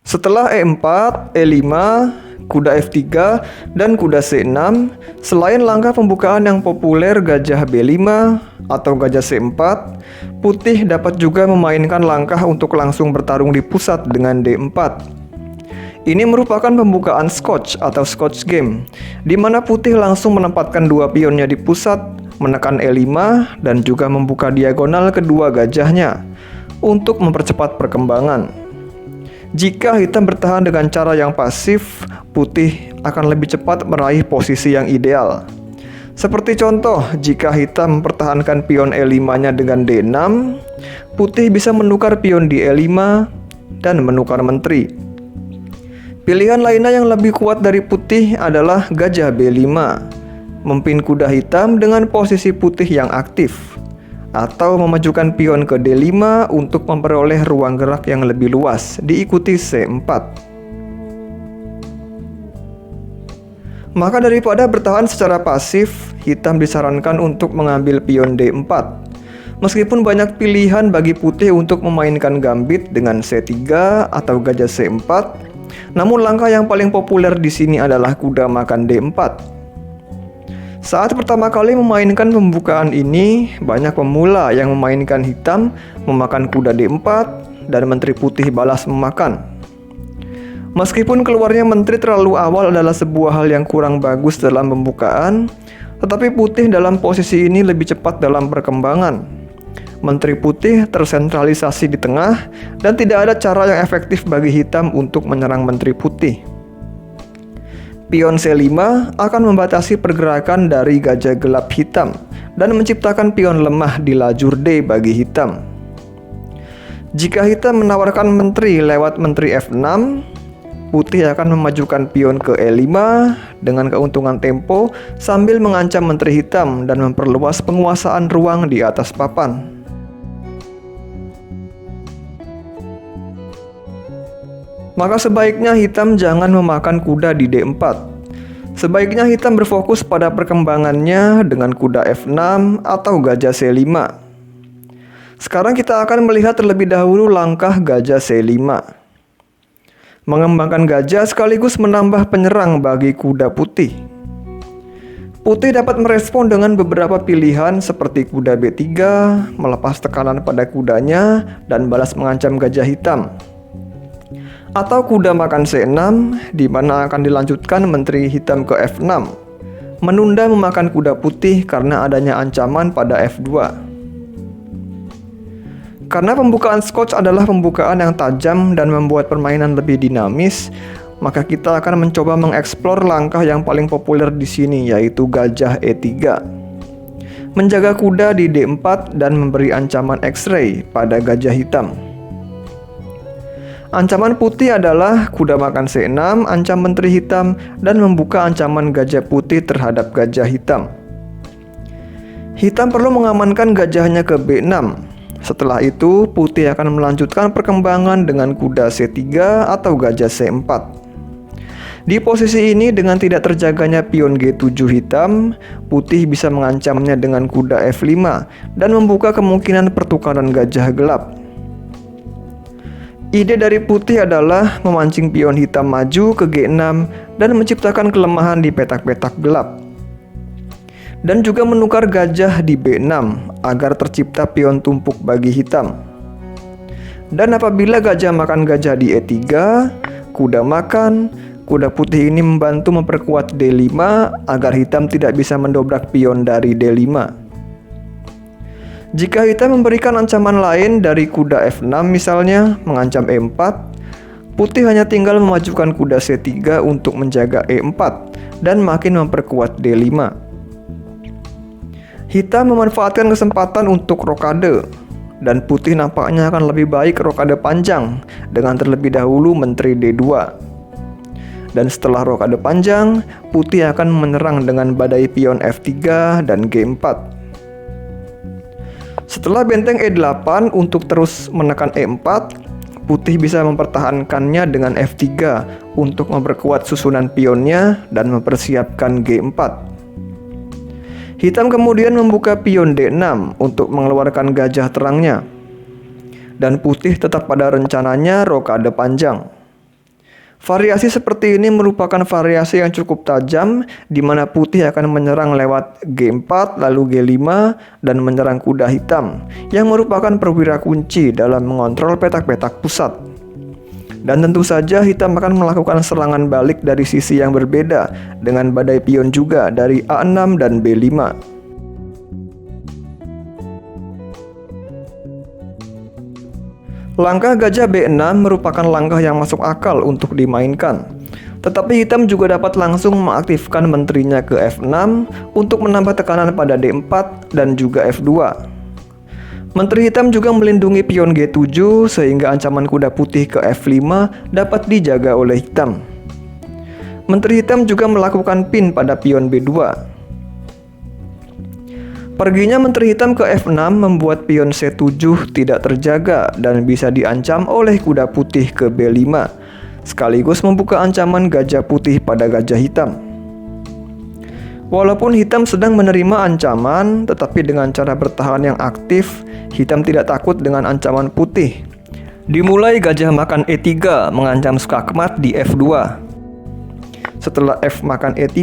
Setelah E4, E5, kuda F3, dan kuda C6, selain langkah pembukaan yang populer gajah B5 atau gajah C4, putih dapat juga memainkan langkah untuk langsung bertarung di pusat dengan D4. Ini merupakan pembukaan Scotch atau Scotch game, di mana putih langsung menempatkan dua pionnya di pusat, menekan E5, dan juga membuka diagonal kedua gajahnya untuk mempercepat perkembangan. Jika hitam bertahan dengan cara yang pasif, putih akan lebih cepat meraih posisi yang ideal. Seperti contoh, jika hitam mempertahankan pion E5-nya dengan D6, putih bisa menukar pion di E5 dan menukar menteri. Pilihan lainnya yang lebih kuat dari putih adalah gajah B5, memimpin kuda hitam dengan posisi putih yang aktif, atau memajukan pion ke D5 untuk memperoleh ruang gerak yang lebih luas, diikuti C4. Maka daripada bertahan secara pasif, hitam disarankan untuk mengambil pion D4. Meskipun banyak pilihan bagi putih untuk memainkan gambit dengan C3 atau gajah C4, namun langkah yang paling populer di sini adalah kuda makan D4. Saat pertama kali memainkan pembukaan ini, banyak pemula yang memainkan hitam memakan kuda D4 dan menteri putih balas memakan. Meskipun keluarnya menteri terlalu awal adalah sebuah hal yang kurang bagus dalam pembukaan, tetapi putih dalam posisi ini lebih cepat dalam perkembangan. Menteri putih tersentralisasi di tengah dan tidak ada cara yang efektif bagi hitam untuk menyerang menteri putih. Pion C5 akan membatasi pergerakan dari gajah gelap hitam dan menciptakan pion lemah di lajur D bagi hitam. Jika hitam menawarkan menteri lewat menteri F6, putih akan memajukan pion ke E5 dengan keuntungan tempo sambil mengancam menteri hitam dan memperluas penguasaan ruang di atas papan. Maka sebaiknya hitam jangan memakan kuda di D4. Sebaiknya hitam berfokus pada perkembangannya dengan kuda F6 atau gajah C5. Sekarang kita akan melihat terlebih dahulu langkah gajah C5. Mengembangkan gajah sekaligus menambah penyerang bagi kuda putih. Putih dapat merespon dengan beberapa pilihan seperti kuda B3, melepas tekanan pada kudanya dan balas mengancam gajah hitam. Atau kuda makan C6, di mana akan dilanjutkan menteri hitam ke F6, menunda memakan kuda putih karena adanya ancaman pada F2. Karena pembukaan Scotch adalah pembukaan yang tajam dan membuat permainan lebih dinamis, maka kita akan mencoba mengeksplor langkah yang paling populer di sini, yaitu gajah E3. Menjaga kuda di D4 dan memberi ancaman X-ray pada gajah hitam. Ancaman putih adalah kuda makan C6, ancam menteri hitam, dan membuka ancaman gajah putih terhadap gajah hitam. Hitam perlu mengamankan gajahnya ke B6. Setelah itu, putih akan melanjutkan perkembangan dengan kuda C3 atau gajah C4. Di posisi ini, dengan tidak terjaganya pion G7 hitam, putih bisa mengancamnya dengan kuda F5 dan membuka kemungkinan pertukaran gajah gelap. Ide dari putih adalah memancing pion hitam maju ke G6 dan menciptakan kelemahan di petak-petak gelap. Dan juga menukar gajah di B6 agar tercipta pion tumpuk bagi hitam. Dan apabila gajah makan gajah di E3, kuda makan, kuda putih ini membantu memperkuat D5 agar hitam tidak bisa mendobrak pion dari D5. Jika hitam memberikan ancaman lain dari kuda F6 misalnya, mengancam E4, putih hanya tinggal memajukan kuda C3 untuk menjaga E4 dan makin memperkuat D5. Hitam memanfaatkan kesempatan untuk rokade, dan putih nampaknya akan lebih baik rokade panjang dengan terlebih dahulu menteri D2. Dan setelah rokade panjang, putih akan menyerang dengan badai pion F3 dan G4. Setelah benteng E8 untuk terus menekan E4, putih bisa mempertahankannya dengan F3 untuk memperkuat susunan pionnya dan mempersiapkan G4. Hitam kemudian membuka pion D6 untuk mengeluarkan gajah terangnya. Dan putih tetap pada rencananya rokade panjang. Variasi seperti ini merupakan variasi yang cukup tajam, di mana putih akan menyerang lewat G4, lalu G5, dan menyerang kuda hitam, yang merupakan perwira kunci dalam mengontrol petak-petak pusat. Dan tentu saja hitam akan melakukan serangan balik dari sisi yang berbeda, dengan badai pion juga dari A6 dan B5. Langkah gajah B6 merupakan langkah yang masuk akal untuk dimainkan. Tetapi hitam juga dapat langsung mengaktifkan menterinya ke F6 untuk menambah tekanan pada D4 dan juga F2. Menteri hitam juga melindungi pion G7 sehingga ancaman kuda putih ke F5 dapat dijaga oleh hitam. Menteri hitam juga melakukan pin pada pion B2. Perginya menteri hitam ke F6 membuat pion C7 tidak terjaga dan bisa diancam oleh kuda putih ke B5, sekaligus membuka ancaman gajah putih pada gajah hitam. Walaupun hitam sedang menerima ancaman, tetapi dengan cara bertahan yang aktif, hitam tidak takut dengan ancaman putih. Dimulai gajah makan E3 mengancam skakmat di F2. Setelah F makan E3,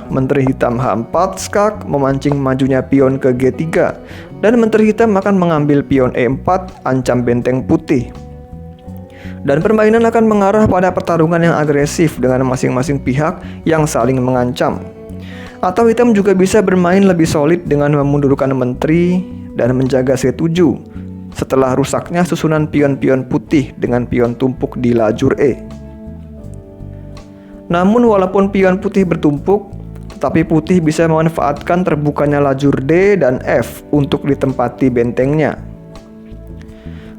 menteri hitam H4 skak memancing majunya pion ke G3, dan menteri hitam akan mengambil pion E4 ancam benteng putih. Dan permainan akan mengarah pada pertarungan yang agresif dengan masing-masing pihak yang saling mengancam. Atau hitam juga bisa bermain lebih solid dengan memundurkan menteri dan menjaga C7 setelah rusaknya susunan pion-pion putih dengan pion tumpuk di lajur E. Namun walaupun pion putih bertumpuk, tetapi putih bisa memanfaatkan terbukanya lajur D dan F untuk ditempati bentengnya.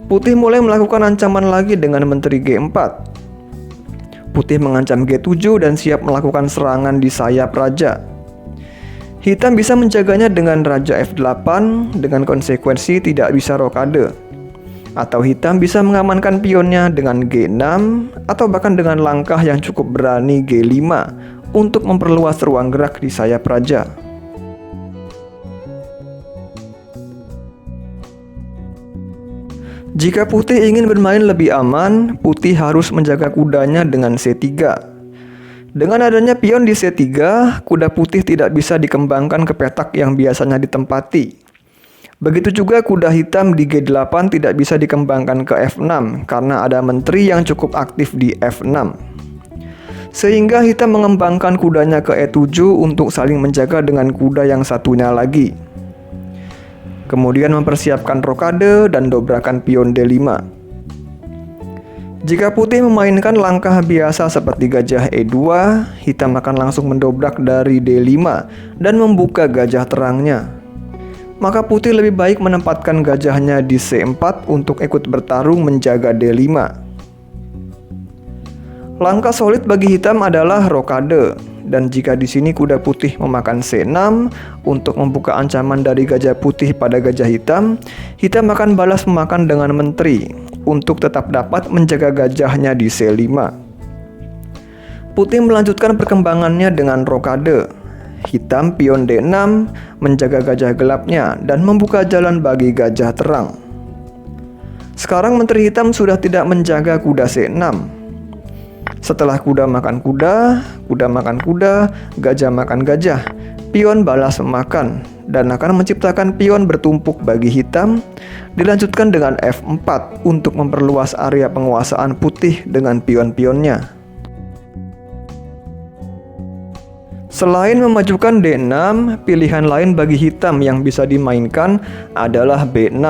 Putih mulai melakukan ancaman lagi dengan menteri G4. Putih mengancam G7 dan siap melakukan serangan di sayap raja. Hitam bisa menjaganya dengan raja F8 dengan konsekuensi tidak bisa rokade. Atau hitam bisa mengamankan pionnya dengan G6 atau bahkan dengan langkah yang cukup berani G5 untuk memperluas ruang gerak di sayap raja. Jika putih ingin bermain lebih aman, putih harus menjaga kudanya dengan C3. Dengan adanya pion di C3, kuda putih tidak bisa dikembangkan ke petak yang biasanya ditempati. Begitu juga kuda hitam di G8 tidak bisa dikembangkan ke F6 karena ada menteri yang cukup aktif di F6. Sehingga hitam mengembangkan kudanya ke E7 untuk saling menjaga dengan kuda yang satunya lagi. Kemudian mempersiapkan rokade dan dobrakan pion D5. Jika putih memainkan langkah biasa seperti gajah E2, hitam akan langsung mendobrak dari D5 dan membuka gajah terangnya. Maka putih lebih baik menempatkan gajahnya di C4 untuk ikut bertarung menjaga D5. Langkah solid bagi hitam adalah rokade, dan jika di sini kuda putih memakan C6 untuk membuka ancaman dari gajah putih pada gajah hitam, hitam akan balas memakan dengan menteri untuk tetap dapat menjaga gajahnya di C5. Putih melanjutkan perkembangannya dengan rokade. Hitam pion D6 menjaga gajah gelapnya dan membuka jalan bagi gajah terang. Sekarang menteri hitam sudah tidak menjaga kuda C6. Setelah kuda makan kuda, kuda makan kuda, gajah makan gajah, pion balas memakan dan akan menciptakan pion bertumpuk bagi hitam. Dilanjutkan dengan F4 untuk memperluas area penguasaan putih dengan pion-pionnya. Selain memajukan D6, pilihan lain bagi hitam yang bisa dimainkan adalah B6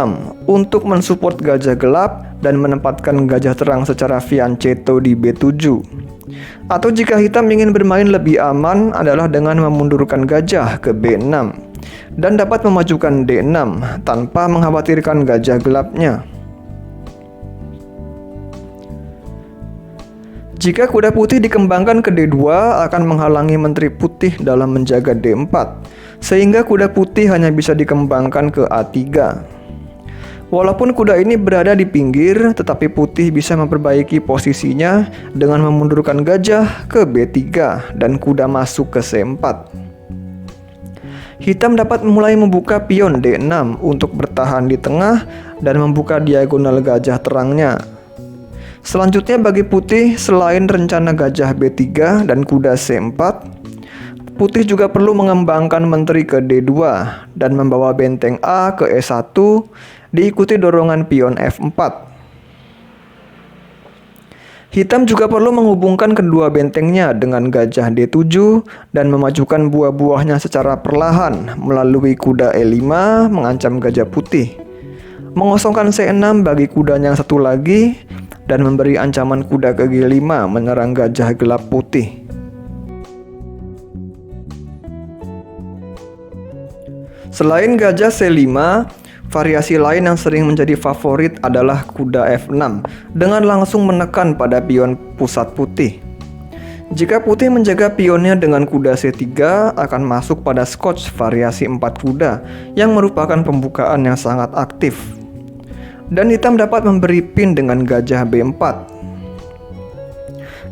untuk mensupport gajah gelap dan menempatkan gajah terang secara fianchetto di B7. Atau jika hitam ingin bermain lebih aman adalah dengan memundurkan gajah ke B6 dan dapat memajukan D6 tanpa mengkhawatirkan gajah gelapnya. Jika kuda putih dikembangkan ke D2 akan menghalangi menteri putih dalam menjaga D4, sehingga kuda putih hanya bisa dikembangkan ke A3. Walaupun kuda ini berada di pinggir, tetapi putih bisa memperbaiki posisinya dengan memundurkan gajah ke B3 dan kuda masuk ke C4. Hitam dapat mulai membuka pion D6 untuk bertahan di tengah dan membuka diagonal gajah terangnya. Selanjutnya bagi putih, selain rencana gajah B3 dan kuda C4, putih juga perlu mengembangkan menteri ke D2 dan membawa benteng A ke E1 diikuti dorongan pion F4. Hitam juga perlu menghubungkan kedua bentengnya dengan gajah D7 dan memajukan buah-buahnya secara perlahan melalui kuda E5 mengancam gajah putih. Mengosongkan C6 bagi kudanya yang satu lagi dan memberi ancaman kuda ke G5 menyerang gajah gelap putih. Selain gajah C5, variasi lain yang sering menjadi favorit adalah kuda F6 dengan langsung menekan pada pion pusat putih. Jika putih menjaga pionnya dengan kuda C3 akan masuk pada Scotch variasi 4 kuda yang merupakan pembukaan yang sangat aktif. Dan hitam dapat memberi pin dengan gajah B4.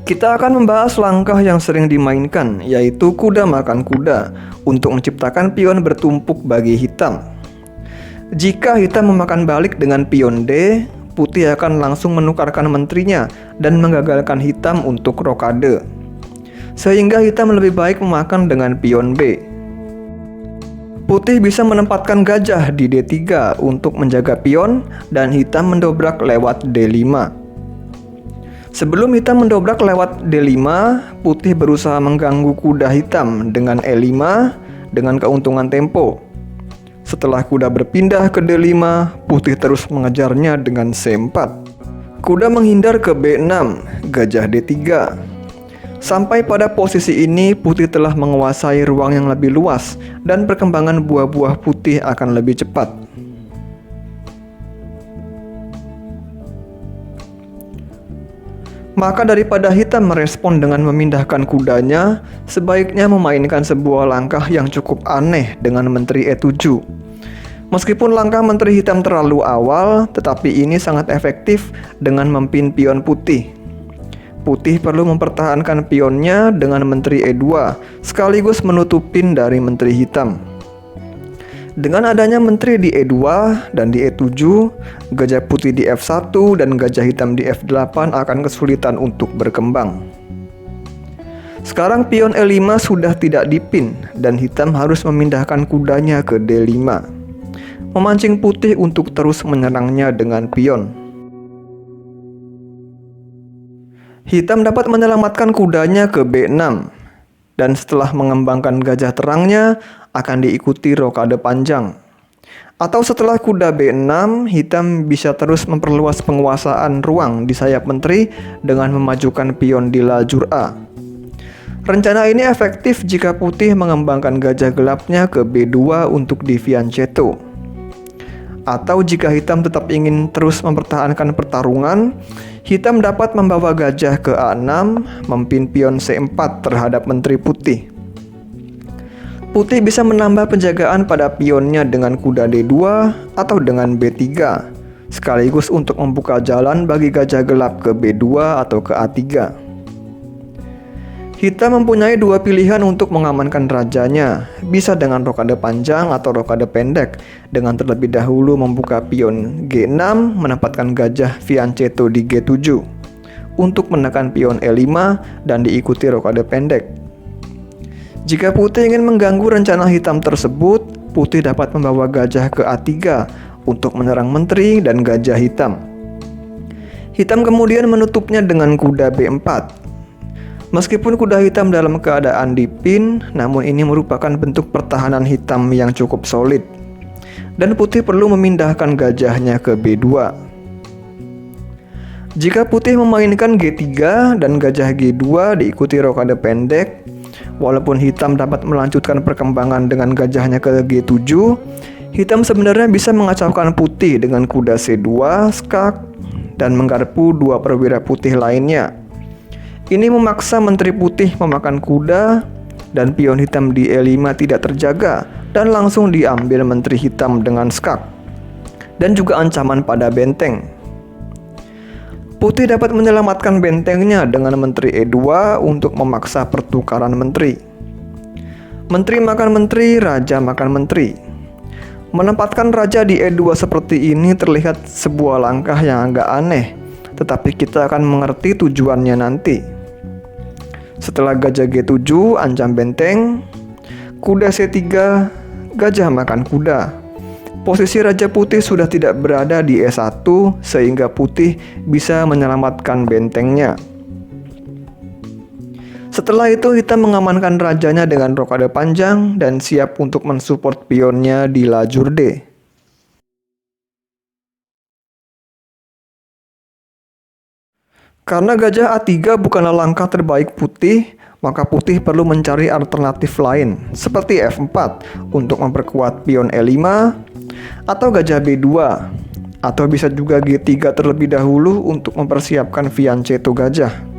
Kita akan membahas langkah yang sering dimainkan, yaitu kuda makan kuda untuk menciptakan pion bertumpuk bagi hitam. Jika hitam memakan balik dengan pion D, putih akan langsung menukarkan menterinya dan menggagalkan hitam untuk rokade. Sehingga hitam lebih baik memakan dengan pion B. Putih bisa menempatkan gajah di D3 untuk menjaga pion dan hitam mendobrak lewat D5. Sebelum hitam mendobrak lewat D5, putih berusaha mengganggu kuda hitam dengan E5 dengan keuntungan tempo. Setelah kuda berpindah ke D5, putih terus mengejarnya dengan C4. Kuda menghindar ke B6, gajah D3. Sampai pada posisi ini, putih telah menguasai ruang yang lebih luas dan perkembangan buah-buah putih akan lebih cepat. Maka daripada hitam merespon dengan memindahkan kudanya, sebaiknya memainkan sebuah langkah yang cukup aneh dengan menteri E7. Meskipun langkah menteri hitam terlalu awal, tetapi ini sangat efektif dengan mempin pion putih. Putih perlu mempertahankan pionnya dengan menteri E2, sekaligus menutup pin dari menteri hitam. Dengan adanya menteri di E2 dan di E7, gajah putih di F1 dan gajah hitam di F8 akan kesulitan untuk berkembang. Sekarang pion E5 sudah tidak dipin dan hitam harus memindahkan kudanya ke D5, memancing putih untuk terus menyerangnya dengan pion. Hitam dapat menyelamatkan kudanya ke B6 dan setelah mengembangkan gajah terangnya akan diikuti rokade panjang. Atau setelah kuda B6, hitam bisa terus memperluas penguasaan ruang di sayap menteri dengan memajukan pion di lajur A. Rencana ini efektif jika putih mengembangkan gajah gelapnya ke B2 untuk di fianchetto. Atau jika hitam tetap ingin terus mempertahankan pertarungan, hitam dapat membawa gajah ke A6, mempin pion C4 terhadap menteri putih. Putih bisa menambah penjagaan pada pionnya dengan kuda D2 atau dengan B3, sekaligus untuk membuka jalan bagi gajah gelap ke B2 atau ke A3. Hitam mempunyai dua pilihan untuk mengamankan rajanya, bisa dengan rokade panjang atau rokade pendek, dengan terlebih dahulu membuka pion G6 menempatkan gajah fianchetto di G7 untuk menekan pion E5 dan diikuti rokade pendek. Jika putih ingin mengganggu rencana hitam tersebut, putih dapat membawa gajah ke A3 untuk menyerang menteri dan gajah hitam. Hitam kemudian menutupnya dengan kuda B4. Meskipun kuda hitam dalam keadaan dipin, namun ini merupakan bentuk pertahanan hitam yang cukup solid. Dan putih perlu memindahkan gajahnya ke B2. Jika putih memainkan G3 dan gajah G2 diikuti rokade pendek, walaupun hitam dapat melanjutkan perkembangan dengan gajahnya ke G7, hitam sebenarnya bisa mengacaukan putih dengan kuda C2, skak, dan menggarpu dua perwira putih lainnya. Ini memaksa menteri putih memakan kuda dan pion hitam di E5 tidak terjaga dan langsung diambil menteri hitam dengan skak dan juga ancaman pada benteng. Putih dapat menyelamatkan bentengnya dengan menteri E2 untuk memaksa pertukaran menteri. Menteri makan menteri, raja makan menteri. Menempatkan raja di E2 seperti ini terlihat sebuah langkah yang agak aneh, tetapi kita akan mengerti tujuannya nanti. Setelah gajah G7 ancam benteng, kuda C3, gajah makan kuda. Posisi Raja Putih sudah tidak berada di E1 sehingga Putih bisa menyelamatkan bentengnya. Setelah itu Hitam mengamankan rajanya dengan rokade panjang dan siap untuk mensupport pionnya di lajur D. Karena gajah A3 bukanlah langkah terbaik Putih, maka Putih perlu mencari alternatif lain seperti F4 untuk memperkuat pion E5 atau gajah B2, atau bisa juga G3 terlebih dahulu untuk mempersiapkan fianchetto gajah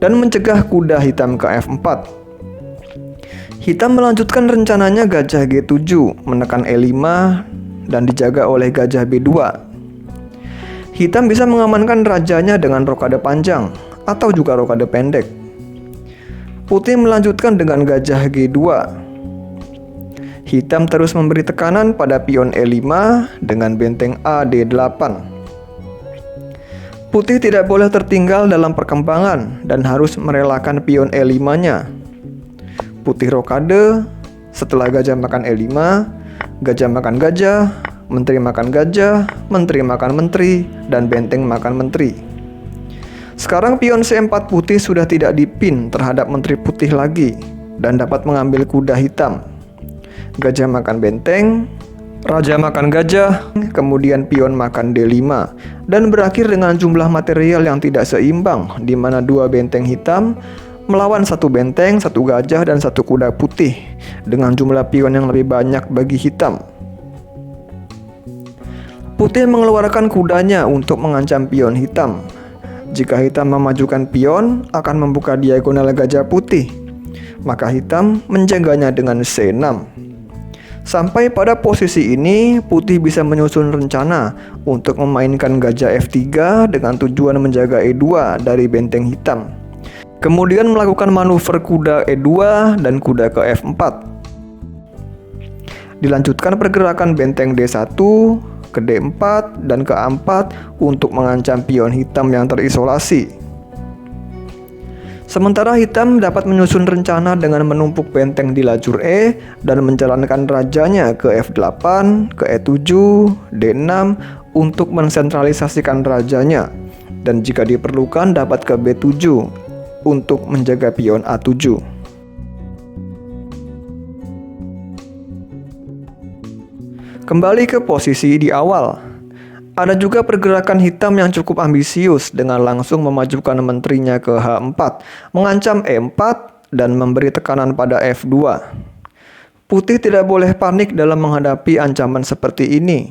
dan mencegah kuda Hitam ke F4. Hitam melanjutkan rencananya gajah G7 menekan E5 dan dijaga oleh gajah B2. Hitam bisa mengamankan rajanya dengan rokade panjang atau juga rokade pendek. Putih melanjutkan dengan gajah G2. Hitam terus memberi tekanan pada pion E5 dengan benteng A D8. Putih tidak boleh tertinggal dalam perkembangan dan harus merelakan pion E5-nya. Putih rokade, setelah gajah makan E5, gajah makan gajah, menteri makan gajah, menteri makan menteri, dan benteng makan menteri. Sekarang pion C4 Putih sudah tidak dipin terhadap menteri putih lagi dan dapat mengambil kuda hitam. Gajah makan benteng, raja makan gajah, kemudian pion makan D5, dan berakhir dengan jumlah material yang tidak seimbang, di mana dua benteng hitam melawan satu benteng, satu gajah, dan satu kuda putih dengan jumlah pion yang lebih banyak bagi hitam. Putih mengeluarkan kudanya untuk mengancam pion hitam. Jika hitam memajukan pion, akan membuka diagonal gajah putih. Maka hitam menjaganya dengan C6. Sampai pada posisi ini, Putih bisa menyusun rencana untuk memainkan gajah F3 dengan tujuan menjaga E2 dari benteng hitam. Kemudian melakukan manuver kuda E2 dan kuda ke F4. Dilanjutkan pergerakan benteng D1 ke D4 dan ke A4 untuk mengancam pion hitam yang terisolasi. Sementara hitam dapat menyusun rencana dengan menumpuk benteng di lajur E dan menjalankan rajanya ke F8, ke E7, D6 untuk mensentralisasikan rajanya, dan jika diperlukan dapat ke B7 untuk menjaga pion A7. Kembali ke posisi di awal. Ada juga pergerakan hitam yang cukup ambisius dengan langsung memajukan menterinya ke H4, mengancam E4 dan memberi tekanan pada F2. Putih tidak boleh panik dalam menghadapi ancaman seperti ini.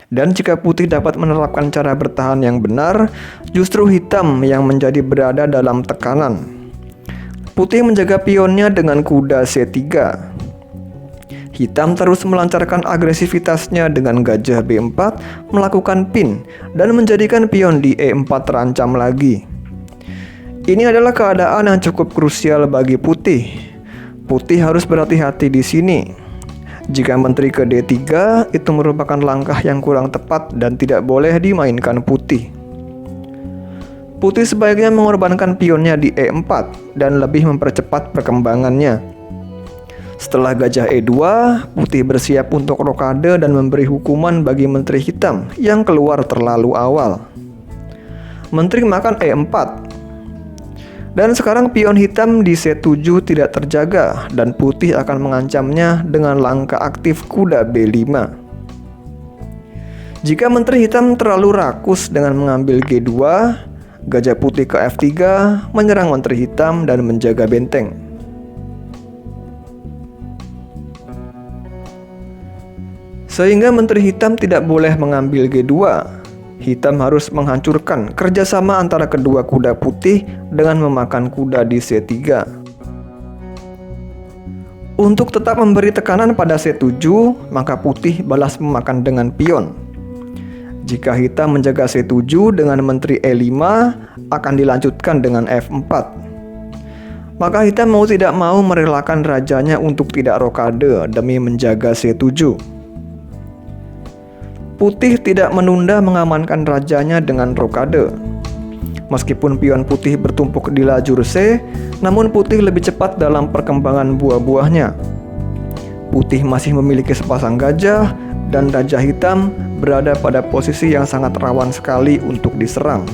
Dan jika Putih dapat menerapkan cara bertahan yang benar, justru hitam yang menjadi berada dalam tekanan. Putih menjaga pionnya dengan kuda C3. Hitam terus melancarkan agresivitasnya dengan gajah B4 melakukan pin dan menjadikan pion di E4 terancam lagi. Ini adalah keadaan yang cukup krusial bagi Putih. Putih harus berhati-hati di sini. Jika menteri ke D3 itu merupakan langkah yang kurang tepat dan tidak boleh dimainkan Putih. Putih sebaiknya mengorbankan pionnya di E4 dan lebih mempercepat perkembangannya. Setelah gajah E2, Putih bersiap untuk rokade dan memberi hukuman bagi menteri hitam yang keluar terlalu awal. Menteri makan E4. Dan sekarang pion hitam di C7 tidak terjaga dan Putih akan mengancamnya dengan langkah aktif kuda B5. Jika menteri hitam terlalu rakus dengan mengambil G2, gajah putih ke F3 menyerang menteri hitam dan menjaga benteng. Sehingga menteri hitam tidak boleh mengambil G2. Hitam harus menghancurkan kerjasama antara kedua kuda putih dengan memakan kuda di C3. Untuk tetap memberi tekanan pada C7, maka putih balas memakan dengan pion. Jika hitam menjaga C7 dengan menteri E5, akan dilanjutkan dengan F4. Maka hitam mau tidak mau merelakan rajanya untuk tidak rokade demi menjaga C7. putih tidak menunda mengamankan rajanya dengan rokade. Meskipun pion putih bertumpuk di lajur C, namun putih lebih cepat dalam perkembangan buah-buahnya. Putih masih memiliki sepasang gajah, dan gajah hitam berada pada posisi yang sangat rawan sekali untuk diserang.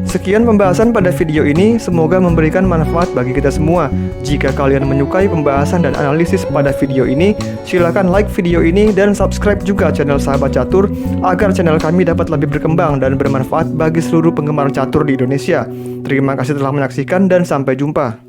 Sekian pembahasan pada video ini, semoga memberikan manfaat bagi kita semua. Jika kalian menyukai pembahasan dan analisis pada video ini, silakan like video ini dan subscribe juga channel Sahabat Catur agar channel kami dapat lebih berkembang dan bermanfaat bagi seluruh penggemar catur di Indonesia. Terima kasih telah menyaksikan dan sampai jumpa.